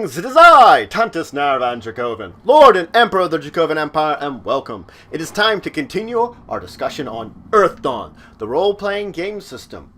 Greetings, it is I, Tantus Naravan Dracovin, Lord and Emperor of the Dracovin Empire, and welcome. It is time to continue our discussion on EARTHDAWN, the role-playing game system.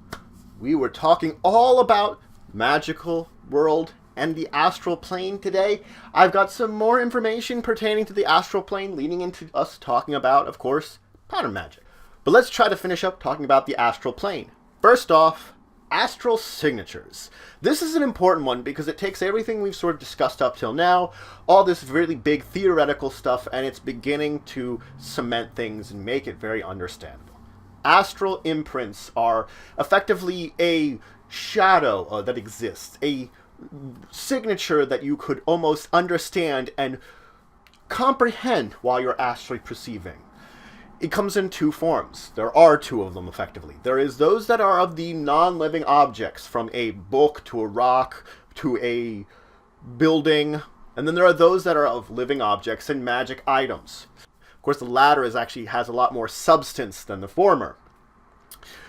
We were talking all about magical world and the astral plane today. I've got some more information pertaining to the astral plane leading into us talking about, of course, pattern magic. But let's try to finish up talking about the astral plane. First off, Astral Signatures. This is an important one because it takes everything we've sort of discussed up till now, all this really big theoretical stuff, and it's beginning to cement things and make it very understandable. Astral imprints are effectively a shadow that exists, a signature that you could almost understand and comprehend while you're astrally perceiving. It comes in two forms. There are two of them, effectively. There is those that are of the non-living objects, from a book to a rock to a building, and then there are those that are of living objects and magic items. Of course, the latter has a lot more substance than the former.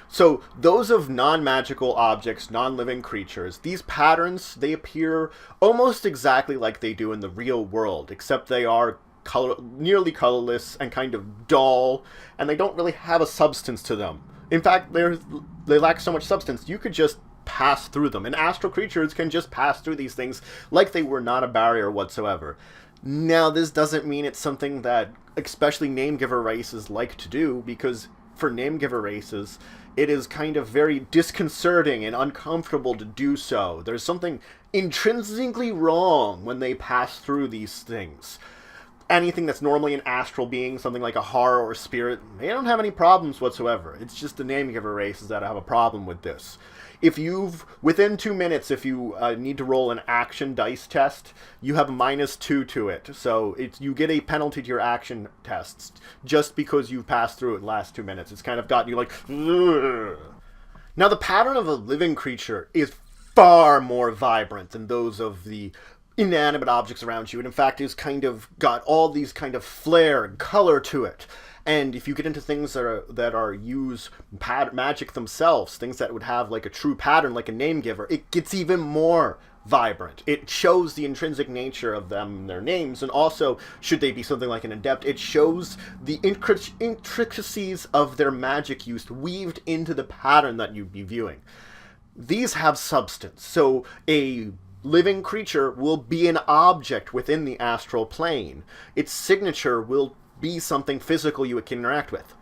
So those of non-magical objects, non-living creatures, these patterns, they appear almost exactly like they do in the real world, except they are nearly colorless and kind of dull, and they don't really have a substance to them. In fact, they lack so much substance, you could just pass through them, and astral creatures can just pass through these things like they were not a barrier whatsoever. Now, this doesn't mean it's something that especially name-giver races like to do, because for name-giver races, it is kind of very disconcerting and uncomfortable to do so. There's something intrinsically wrong when they pass through these things. Anything that's normally an astral being, something like a horror or spirit, they don't have any problems whatsoever. It's just the name-giver races that have a problem with this. Within 2 minutes, if you need to roll an action dice test, you have a -2 to it. So you get a penalty to your action tests just because you've passed through it in the last 2 minutes. It's kind of gotten you like, ugh. Now, the pattern of a living creature is far more vibrant than those of the inanimate objects around you, and in fact is kind of got all these kind of flair and color to it. And if you get into things that are use magic themselves, things that would have like a true pattern, like a name giver, it gets even more vibrant. It shows the intrinsic nature of them and their names, and also, should they be something like an adept, it shows the intricacies of their magic use weaved into the pattern that you'd be viewing. These have substance, so a living creature will be an object within the astral plane. Its signature will be something physical you can interact with.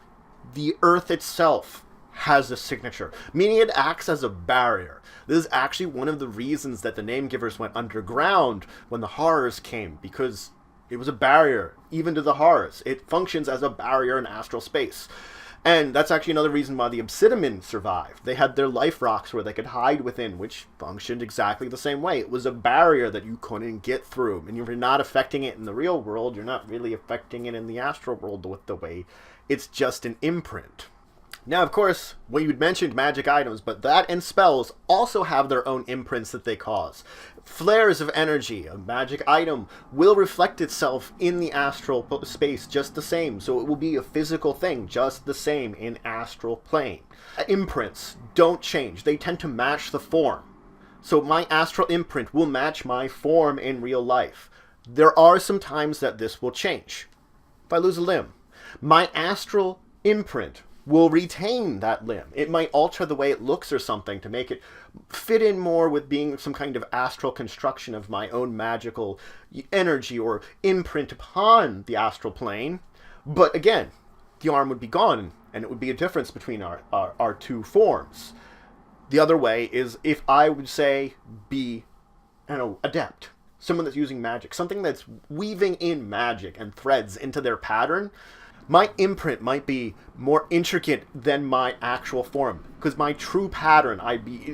The earth itself has a signature, meaning it acts as a barrier. This is actually one of the reasons that the name givers went underground when the horrors came, because it was a barrier even to the horrors. It functions as a barrier in astral space. And that's actually another reason why the Obsidian survived. They had their life rocks where they could hide within, which functioned exactly the same way. It was a barrier that you couldn't get through. And if you're not affecting it in the real world, you're not really affecting it in the astral world with the way. It's just an imprint. Now, of course, you mentioned magic items, but that and spells also have their own imprints that they cause. Flares of energy, a magic item, will reflect itself in the astral space just the same, so it will be a physical thing just the same in astral plane. Imprints don't change. They tend to match the form. So my astral imprint will match my form in real life. There are some times that this will change. If I lose a limb, my astral imprint will retain that limb. It might alter the way it looks or something to make it fit in more with being some kind of astral construction of my own magical energy or imprint upon the astral plane. But again, the arm would be gone, and it would be a difference between our two forms. The other way is if I would say be, adept. Someone that's using magic. Something that's weaving in magic and threads into their pattern. My imprint might be more intricate than my actual form, because my true pattern,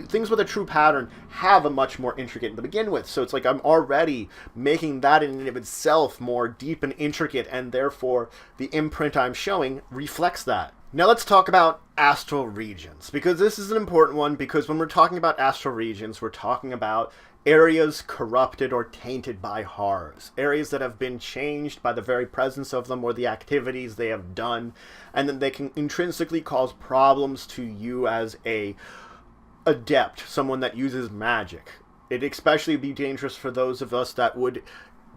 things with a true pattern have a much more intricate to begin with, so it's like I'm already making that in and of itself more deep and intricate, and therefore the imprint I'm showing reflects that. Now let's talk about astral regions, because this is an important one, because when we're talking about astral regions, we're talking about areas corrupted or tainted by horrors, areas that have been changed by the very presence of them or the activities they have done, and then they can intrinsically cause problems to you as a adept, someone that uses magic. It'd especially be dangerous for those of us that would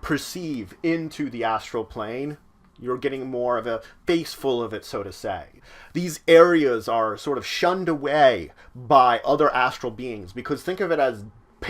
perceive into the astral plane. You're getting more of a face full of it, so to say. These areas are sort of shunned away by other astral beings because think of it as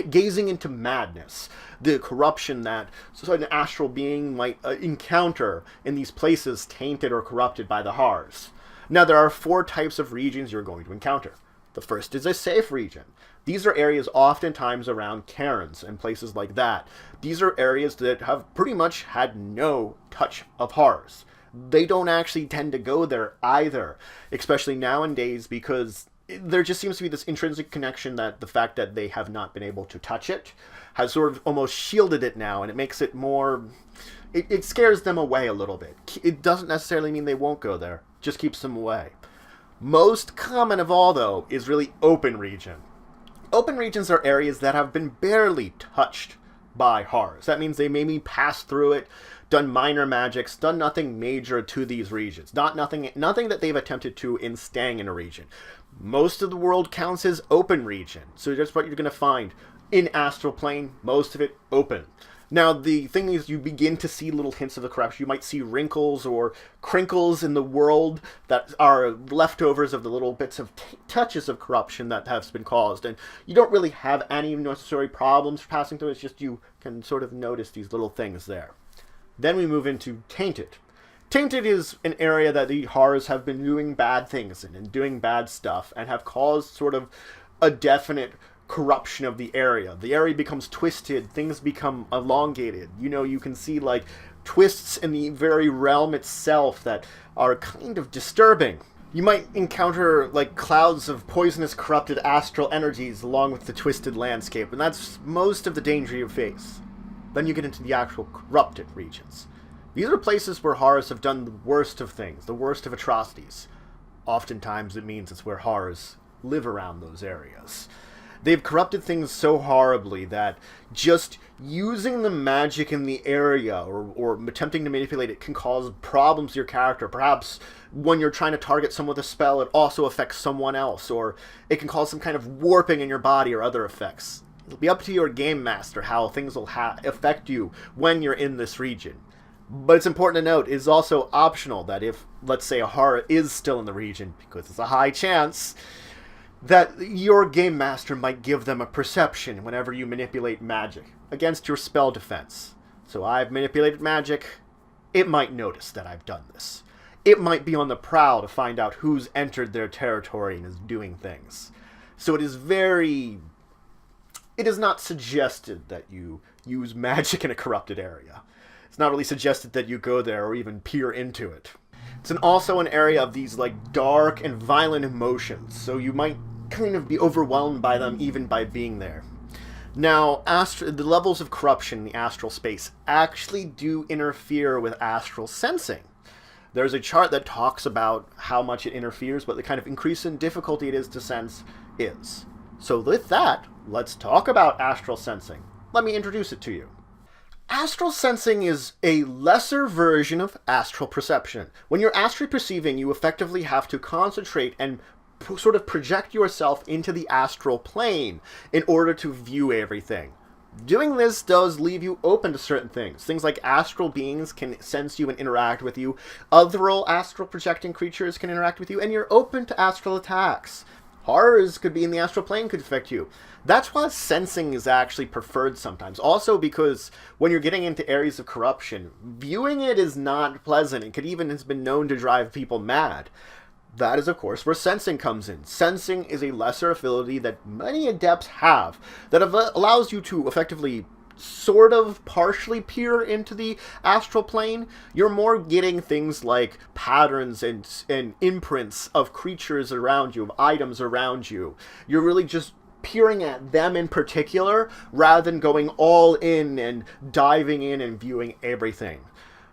gazing into madness, the corruption that an astral being might encounter in these places tainted or corrupted by the horrors. Now, there are 4 types of regions you're going to encounter. The first is a safe region. These are areas oftentimes around cairns and places like that. These are areas that have pretty much had no touch of horrors. They don't actually tend to go there either, especially nowadays, because there just seems to be this intrinsic connection that the fact that they have not been able to touch it has sort of almost shielded it now, and it makes it more... It scares them away a little bit. It doesn't necessarily mean they won't go there, just keeps them away. Most common of all, though, is really open region. Open regions are areas that have been barely touched by horrors. That means they maybe passed through it, done minor magics, done nothing major to these regions. Nothing that they've attempted to in staying in a region. Most of the world counts as open region. So that's what you're going to find in Astral Plane, most of it open. Now, the thing is, you begin to see little hints of the corruption. You might see wrinkles or crinkles in the world that are leftovers of the little bits of touches of corruption that have been caused. And you don't really have any necessary problems passing through. It's just you can sort of notice these little things there. Then we move into Tainted. Tainted is an area that the horrors have been doing bad things in and doing bad stuff and have caused sort of a definite corruption of the area. The area becomes twisted, things become elongated. You know, you can see like twists in the very realm itself that are kind of disturbing. You might encounter like clouds of poisonous corrupted astral energies along with the twisted landscape, and that's most of the danger you face. Then you get into the actual corrupted regions. These are places where horrors have done the worst of things, the worst of atrocities. Oftentimes it means it's where horrors live around those areas. They've corrupted things so horribly that just using the magic in the area or attempting to manipulate it can cause problems to your character. Perhaps when you're trying to target someone with a spell, it also affects someone else, or it can cause some kind of warping in your body or other effects. It'll be up to your game master how things will affect you when you're in this region. But it's important to note, it's also optional that if, let's say, a horror is still in the region, because it's a high chance that your game master might give them a perception whenever you manipulate magic against your spell defense. So I've manipulated magic, it might notice that I've done this. It might be on the prowl to find out who's entered their territory and is doing things. So it is not suggested that you use magic in a corrupted area. It's not really suggested that you go there or even peer into it. It's also an area of these like dark and violent emotions, so you might kind of be overwhelmed by them even by being there. Now, the levels of corruption in the astral space actually do interfere with astral sensing. There's a chart that talks about how much it interferes, but the kind of increase in difficulty it is to sense is. So with that, let's talk about astral sensing. Let me introduce it to you. Astral sensing is a lesser version of astral perception. When you're astrally perceiving, you effectively have to concentrate and sort of project yourself into the astral plane in order to view everything. Doing this does leave you open to certain things. Things like astral beings can sense you and interact with you. Other astral projecting creatures can interact with you, and you're open to astral attacks. Horrors could be in the astral plane, could affect you. That's why sensing is actually preferred sometimes. Also because when you're getting into areas of corruption, viewing it is not pleasant. It could even has been known to drive people mad. That is, of course, where sensing comes in. Sensing is a lesser ability that many adepts have that allows you to effectively sort of partially peer into the astral plane. You're more getting things like patterns and imprints of creatures around you, of items around you. You're really just peering at them in particular rather than going all in and diving in and viewing everything.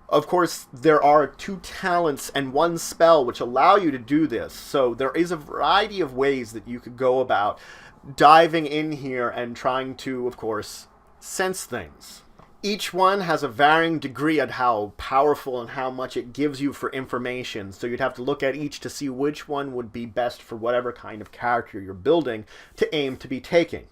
Of course, there are 2 talents and 1 spell which allow you to do this, so there is a variety of ways that you could go about diving in here and trying to, of course, sense things. Each one has a varying degree at how powerful and how much it gives you for information, so you'd have to look at each to see which one would be best for whatever kind of character you're building to aim to be taking.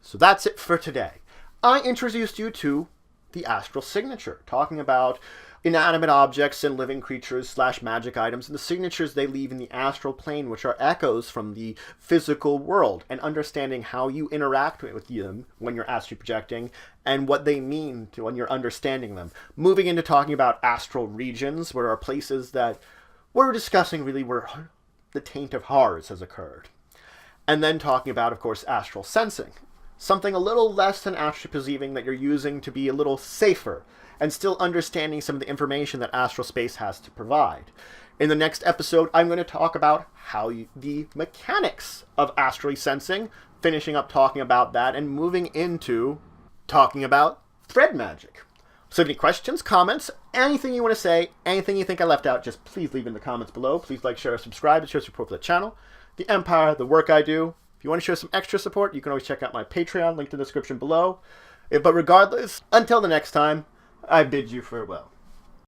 So that's it for today. I introduced you to the Astral Signature, talking about inanimate objects and living creatures / magic items and the signatures they leave in the astral plane, which are echoes from the physical world, and understanding how you interact with them when you're astral projecting and what they mean to when you're understanding them. Moving into talking about astral regions, where are places that we're discussing really where the taint of horrors has occurred. And then talking about, of course, astral sensing. Something a little less than astral perceiving that you're using to be a little safer and still understanding some of the information that astral space has to provide. In the next episode, I'm going to talk about the mechanics of astrally sensing, finishing up talking about that and moving into talking about thread magic. So if any questions, comments, anything you want to say, anything you think I left out, just please leave in the comments below. Please like, share, subscribe. It shows support for the channel, the Empire, the work I do. If you want to show some extra support, you can always check out my Patreon, link in the description below. But regardless, until the next time, I bid you farewell.